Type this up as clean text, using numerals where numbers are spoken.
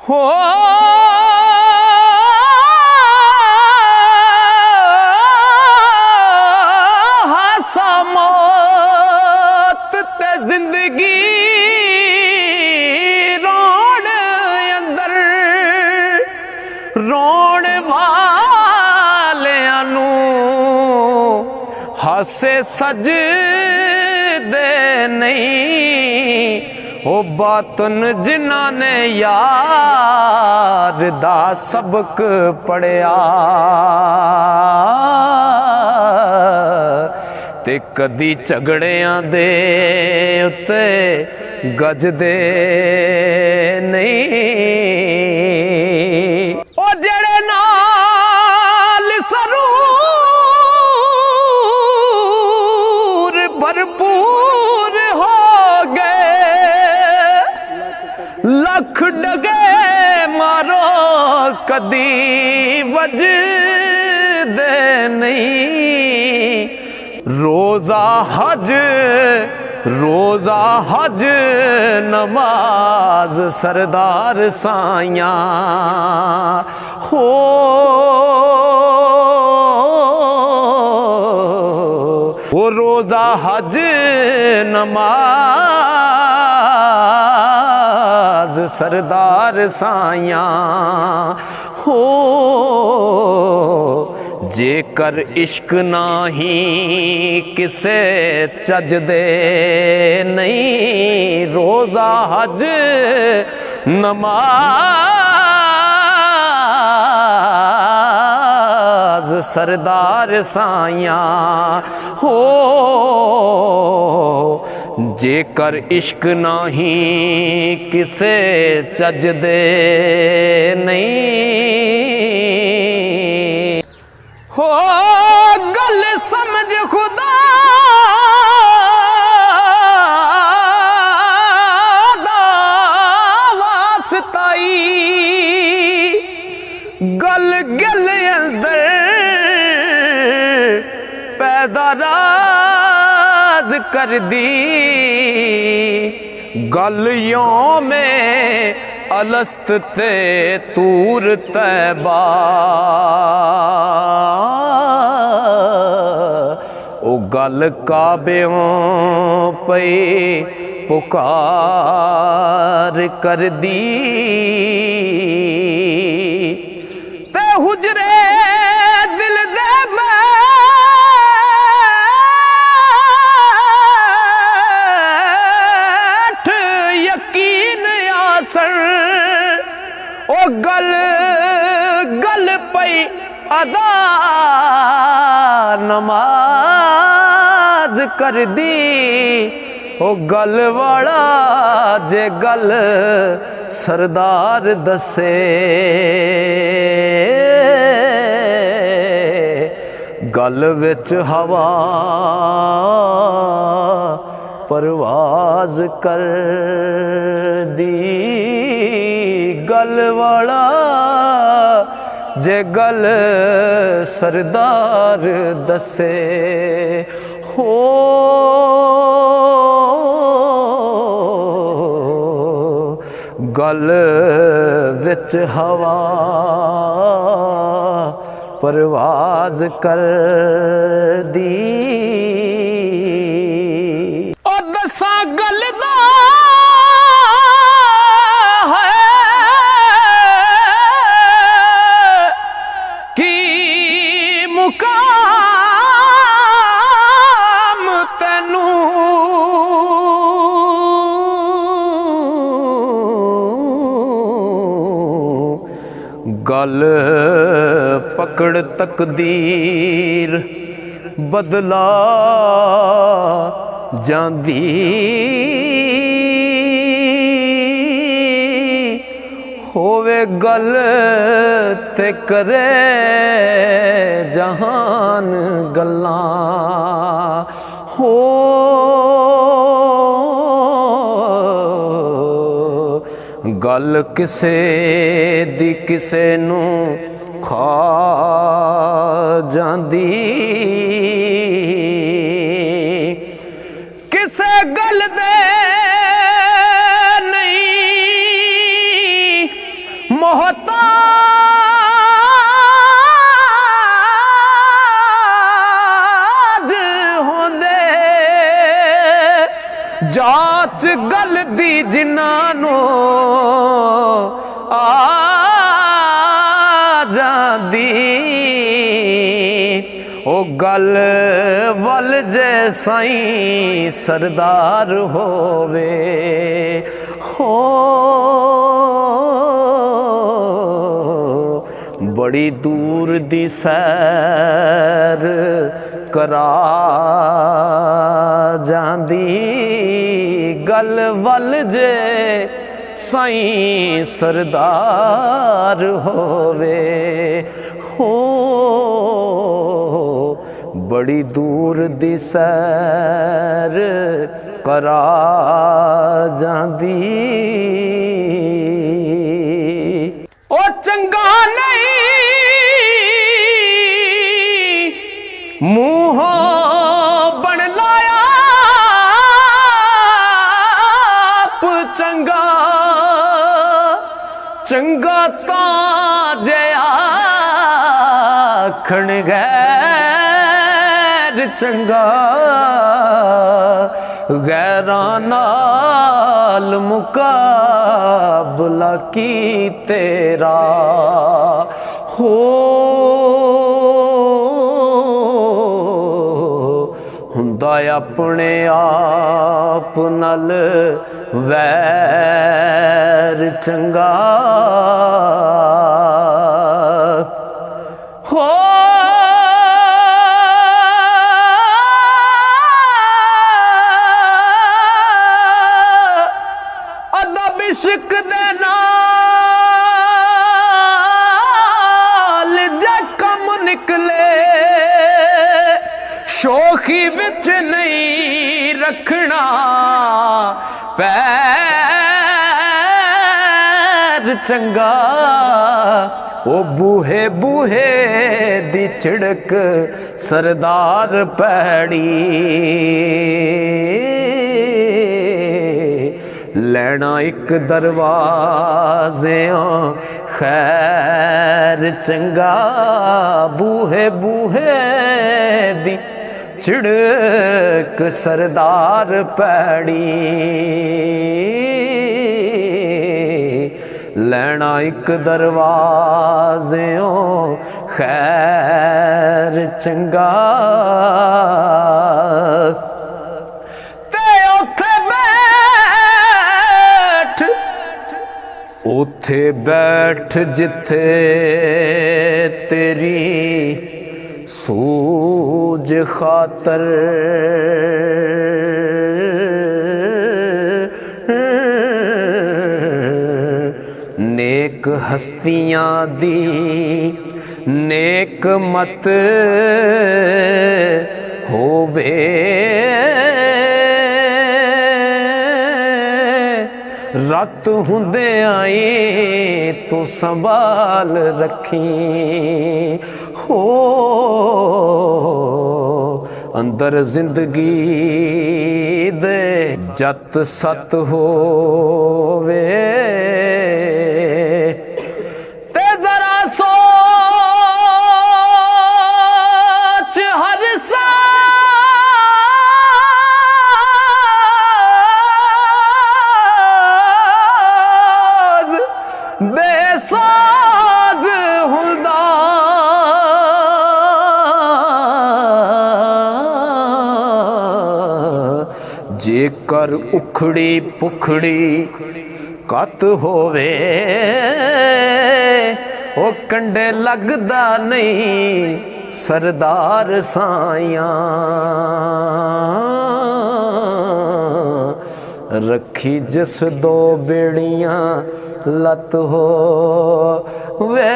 हो हासा मौत ते जिंदगी रोण अंदर रोण वालियां नू हासे सजदे नहीं। ओ बातन जिन्हां ने यार दा सबक पढ़िया ते कदी झगड़ियां दे उत्ते गजदे नहीं। ओ जेड़े नाल सरूर भरपूर हो लख डगे मारो कदी वजदे नहीं। रोजा हज नमाज सरदार साइया हो वो रोजा हज नमाज सरदार साइया हो। जेकर इश्क नाही किसे चजदे नहीं। रोजा हज नमाज सरदार साइया हो। जेकर इश्क नाही किसे चजदे नहीं। हो गल समझ खुदा दा वास्ताई गल गल अंदर पैदा राज कर दी। गल यों में अलस्त ते तूर तैबा ओ गल काबेओं पे पुकार कर दी। ते हुजरे दिल दे बैठ यकीन आसर ओ गल गल पई अदा नमाज कर दी। ओ गल वाला जे गल सरदार दसे गल विच हवा परवाज कर दी। गल वाला जे गल सरदार दसे हो गल विच हवा परवाज कर दी। ओ दसा गल दा गल पकड़ तकदीर बदला जांदी। होवे गल ते करे जहान गल्लां हो। गल किसे दी किसे नू खा जांदी। किसे गल दे नहीं जाच गल दी जिन्हां आ जांदी ओ गल वल जे साईं सरदार होवे हो बड़ी दूर दी सैर करा जांदी गल वल जे साईं सरदार होवे हो बड़ी दूर दी सैर करा जांदी ओ चंगा नहीं मूहों बन लाया चंगा चंगा तां जे आखण गैर चंगा गैरां नाल मुकाबला की तेरा हो हुंदा अपने आप नाल वैर चंगा हो अदब इश्क दे नाल जे कम निकले शोखी विच नहीं रखना पैर चंगा ओ बूहे बूहे दी छिड़क सरदार पैड़ी लेना एक दरवाज़ियों खैर चंगा बूहे बूहे दी चिड़क सरदार पैड़ी लेना एक दरवाज़ियों खैर चंगा ते उथे बैठ जिथे तेरी सूझ खातर नेक हस्तियां दी नेक मत होवे रत हुंदे आई तू संभाल रखी हो अंदर जिंदगी दे जत सत होवे ते जरा सोच हर साज बेसाज हुंदा जेकर उखड़ी पुखड़ी कत होवे ओ कंडे लगदा नहीं सरदार साइयां रखी जिस दो बेड़ियां लत हो वे